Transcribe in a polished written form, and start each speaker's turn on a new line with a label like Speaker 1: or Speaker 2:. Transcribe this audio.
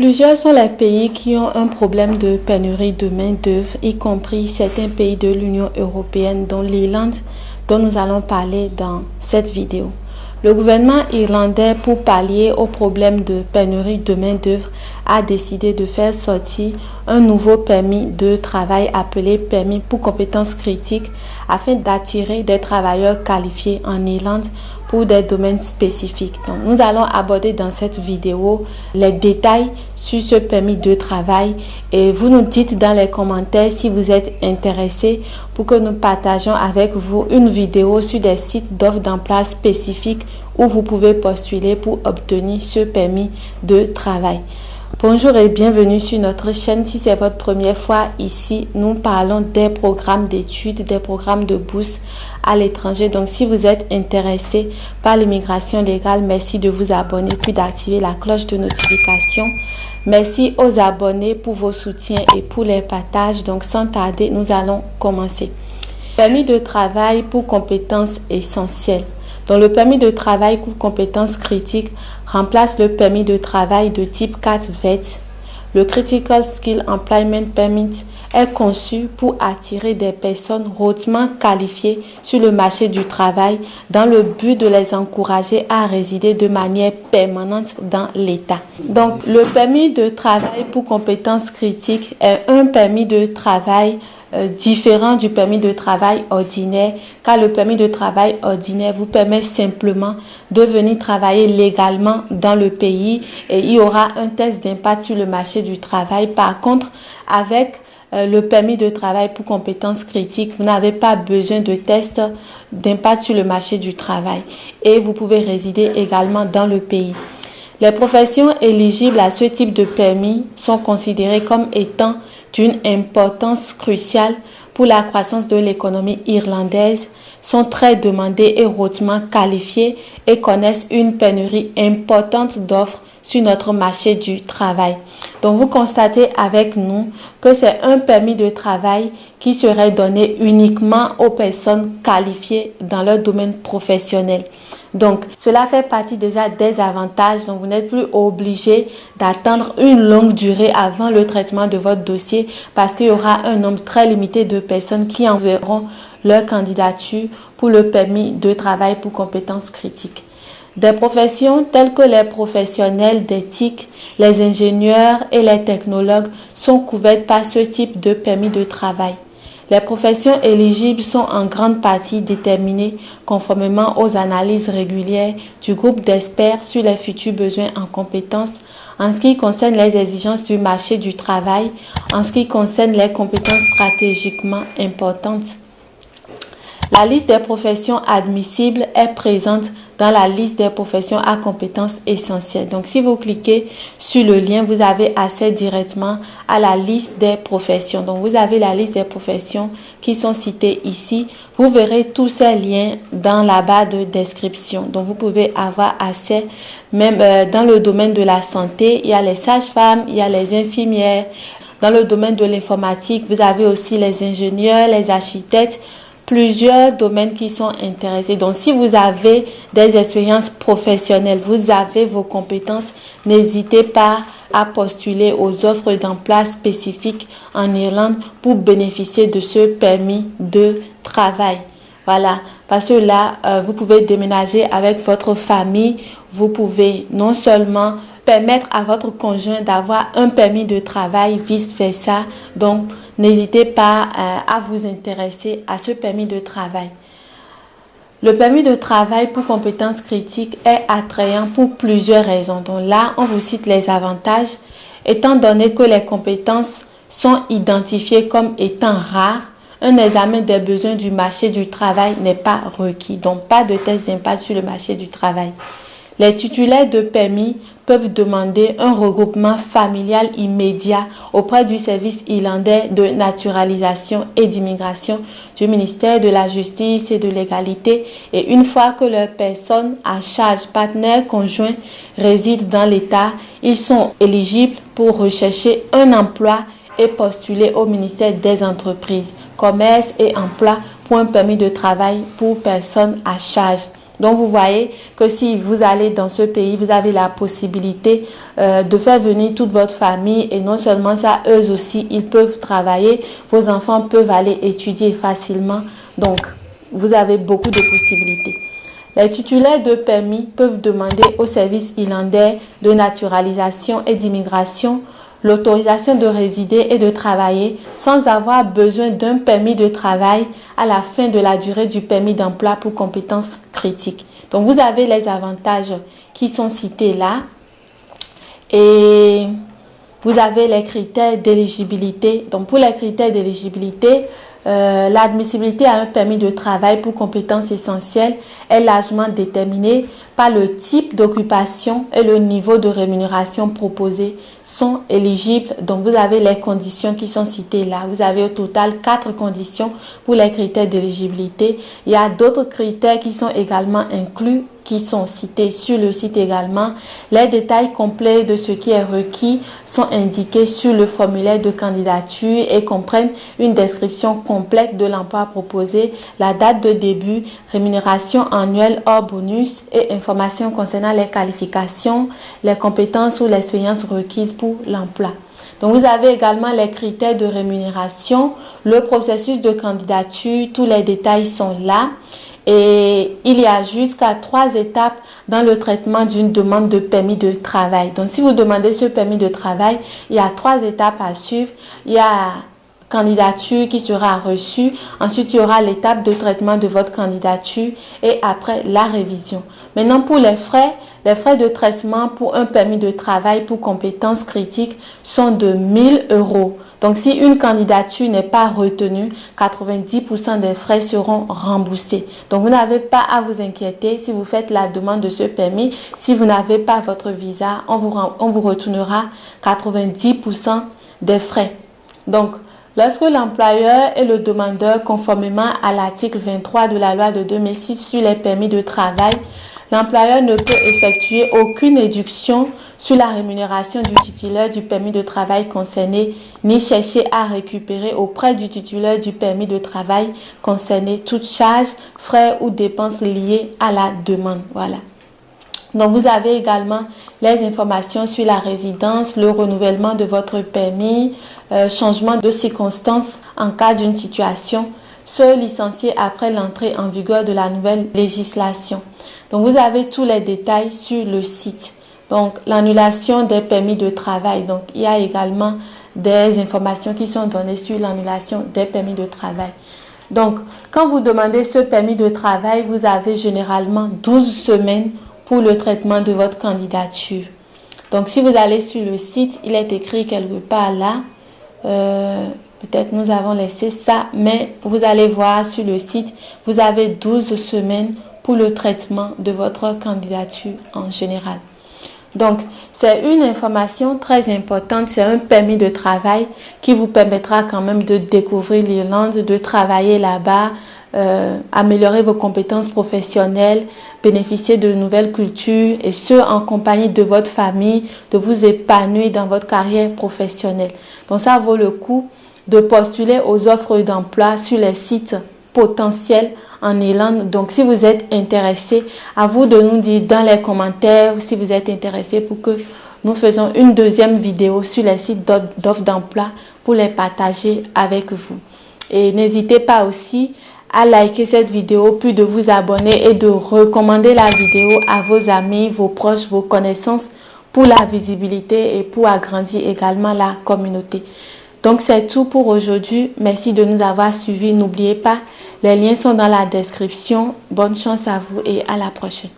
Speaker 1: Plusieurs sont les pays qui ont un problème de pénurie de main-d'œuvre, y compris certains pays de l'Union européenne, dont l'Irlande, dont nous allons parler dans cette vidéo. Le gouvernement irlandais, pour pallier au problème de pénurie de main-d'œuvre, a décidé de faire sortir un nouveau permis de travail appelé permis pour compétences critiques afin d'attirer des travailleurs qualifiés en Irlande pour des domaines spécifiques. Donc, nous allons aborder dans cette vidéo les détails sur ce permis de travail et vous nous dites dans les commentaires si vous êtes intéressés pour que nous partageons avec vous une vidéo sur des sites d'offres d'emploi spécifiques où vous pouvez postuler pour obtenir ce permis de travail. Bonjour et bienvenue sur notre chaîne. Si c'est votre première fois ici, nous parlons des programmes d'études, des programmes de bourse à l'étranger. Donc, si vous êtes intéressé par l'immigration légale, merci de vous abonner puis d'activer la cloche de notification. Merci aux abonnés pour vos soutiens et pour les partages. Donc, sans tarder, nous allons commencer. Permis de travail pour compétences essentielles. Donc, le permis de travail pour compétences critiques remplace le permis de travail de type 4 VET. Le Critical Skill Employment Permit est conçu pour attirer des personnes hautement qualifiées sur le marché du travail dans le but de les encourager à résider de manière permanente dans l'État. Donc, le permis de travail pour compétences critiques est un permis de travail différent du permis de travail ordinaire, car le permis de travail ordinaire vous permet simplement de venir travailler légalement dans le pays et il y aura un test d'impact sur le marché du travail. Par contre, avec le permis de travail pour compétences critiques, vous n'avez pas besoin de test d'impact sur le marché du travail et vous pouvez résider également dans le pays. Les professions éligibles à ce type de permis sont considérées comme étant d'une importance cruciale pour la croissance de l'économie irlandaise, sont très demandées et hautement qualifiées et connaissent une pénurie importante d'offres sur notre marché du travail. Donc, vous constatez avec nous que c'est un permis de travail qui serait donné uniquement aux personnes qualifiées dans leur domaine professionnel. Donc, cela fait partie déjà des avantages. Donc, vous n'êtes plus obligé d'attendre une longue durée avant le traitement de votre dossier parce qu'il y aura un nombre très limité de personnes qui enverront leur candidature pour le permis de travail pour compétences critiques. Des professions telles que les professionnels d'éthique, les ingénieurs et les technologues sont couvertes par ce type de permis de travail. Les professions éligibles sont en grande partie déterminées conformément aux analyses régulières du groupe d'experts sur les futurs besoins en compétences en ce qui concerne les exigences du marché du travail, en ce qui concerne les compétences stratégiquement importantes. La liste des professions admissibles est présente dans la liste des professions à compétences essentielles. Donc, si vous cliquez sur le lien, vous avez accès directement à la liste des professions. Donc, vous avez la liste des professions qui sont citées ici. Vous verrez tous ces liens dans la barre de description. Donc, vous pouvez avoir accès même dans le domaine de la santé. Il y a les sages-femmes, il y a les infirmières. Dans le domaine de l'informatique, vous avez aussi les ingénieurs, les architectes, plusieurs domaines qui sont intéressés. Donc, si vous avez des expériences professionnelles, vous avez vos compétences, n'hésitez pas à postuler aux offres d'emploi spécifiques en Irlande pour bénéficier de ce permis de travail. Voilà, parce que là, vous pouvez déménager avec votre famille. Vous pouvez non seulement permettre à votre conjoint d'avoir un permis de travail, vice-versa. Donc, n'hésitez pas à vous intéresser à ce permis de travail. Le permis de travail pour compétences critiques est attrayant pour plusieurs raisons. Donc là, on vous cite les avantages. Étant donné que les compétences sont identifiées comme étant rares, un examen des besoins du marché du travail n'est pas requis. Donc, pas de test d'impact sur le marché du travail. Les titulaires de permis peuvent demander un regroupement familial immédiat auprès du service irlandais de naturalisation et d'immigration du ministère de la Justice et de l'Égalité et une fois que leur personne à charge, partenaire conjoint réside dans l'État, ils sont éligibles pour rechercher un emploi et postuler au ministère des Entreprises, Commerce et Emploi pour un permis de travail pour personnes à charge. Donc vous voyez que si vous allez dans ce pays, vous avez la possibilité de faire venir toute votre famille, et non seulement ça, eux aussi, ils peuvent travailler, vos enfants peuvent aller étudier facilement. Donc, vous avez beaucoup de possibilités. Les titulaires de permis peuvent demander au service irlandais de naturalisation et d'immigration l'autorisation de résider et de travailler sans avoir besoin d'un permis de travail à la fin de la durée du permis d'emploi pour compétences critiques. Donc, vous avez les avantages qui sont cités là et vous avez les critères d'éligibilité. Donc, pour les critères d'éligibilité, l'admissibilité à un permis de travail pour compétences essentielles est largement déterminée par le type d'occupation et le niveau de rémunération proposé sont éligibles. Donc, vous avez les conditions qui sont citées là. Vous avez au total 4 conditions pour les critères d'éligibilité. Il y a d'autres critères qui sont également inclus, qui sont cités sur le site également. Les détails complets de ce qui est requis sont indiqués sur le formulaire de candidature et comprennent une description complète de l'emploi proposé, la date de début, rémunération annuelle hors bonus et informations concernant les qualifications, les compétences ou l'expérience requises pour l'emploi. Donc, vous avez également les critères de rémunération, le processus de candidature, tous les détails sont là. Et il y a jusqu'à 3 étapes dans le traitement d'une demande de permis de travail. Donc, si vous demandez ce permis de travail, il y a 3 étapes à suivre. Il y a candidature qui sera reçue. Ensuite, il y aura l'étape de traitement de votre candidature et après la révision. Maintenant, pour les frais de traitement pour un permis de travail pour compétences critiques sont de 1 000 €. Donc, si une candidature n'est pas retenue, 90% des frais seront remboursés. Donc, vous n'avez pas à vous inquiéter si vous faites la demande de ce permis. Si vous n'avez pas votre visa, on vous retournera 90% des frais. Donc, lorsque l'employeur et le demandeur, conformément à l'article 23 de la loi de 2006 sur les permis de travail, l'employeur ne peut effectuer aucune déduction sur la rémunération du titulaire du permis de travail concerné, ni chercher à récupérer auprès du titulaire du permis de travail concerné toute charge, frais ou dépenses liées à la demande. Voilà. Donc, vous avez également les informations sur la résidence, le renouvellement de votre permis, changement de circonstances en cas d'une situation, se licencier après l'entrée en vigueur de la nouvelle législation. Donc, vous avez tous les détails sur le site. Donc, l'annulation des permis de travail. Donc, il y a également des informations qui sont données sur l'annulation des permis de travail. Donc, quand vous demandez ce permis de travail, vous avez généralement 12 semaines pour le traitement de votre candidature. Donc, si vous allez sur le site, il est écrit quelque part là. Peut-être nous avons laissé ça, mais vous allez voir sur le site, vous avez 12 semaines pour le traitement de votre candidature en général. Donc, c'est une information très importante, c'est un permis de travail qui vous permettra quand même de découvrir l'Irlande, de travailler là-bas, améliorer vos compétences professionnelles, bénéficier de nouvelles cultures et ce, en compagnie de votre famille, de vous épanouir dans votre carrière professionnelle. Donc, ça vaut le coup de postuler aux offres d'emploi sur les sites potentiels en Irlande. Donc, si vous êtes intéressé, à vous de nous dire dans les commentaires si vous êtes intéressé pour que nous faisons une deuxième vidéo sur les sites d'offres d'emploi pour les partager avec vous. Et n'hésitez pas aussi à liker cette vidéo, puis de vous abonner et de recommander la vidéo à vos amis, vos proches, vos connaissances pour la visibilité et pour agrandir également la communauté. Donc, c'est tout pour aujourd'hui. Merci de nous avoir suivis. N'oubliez pas, les liens sont dans la description. Bonne chance à vous et à la prochaine.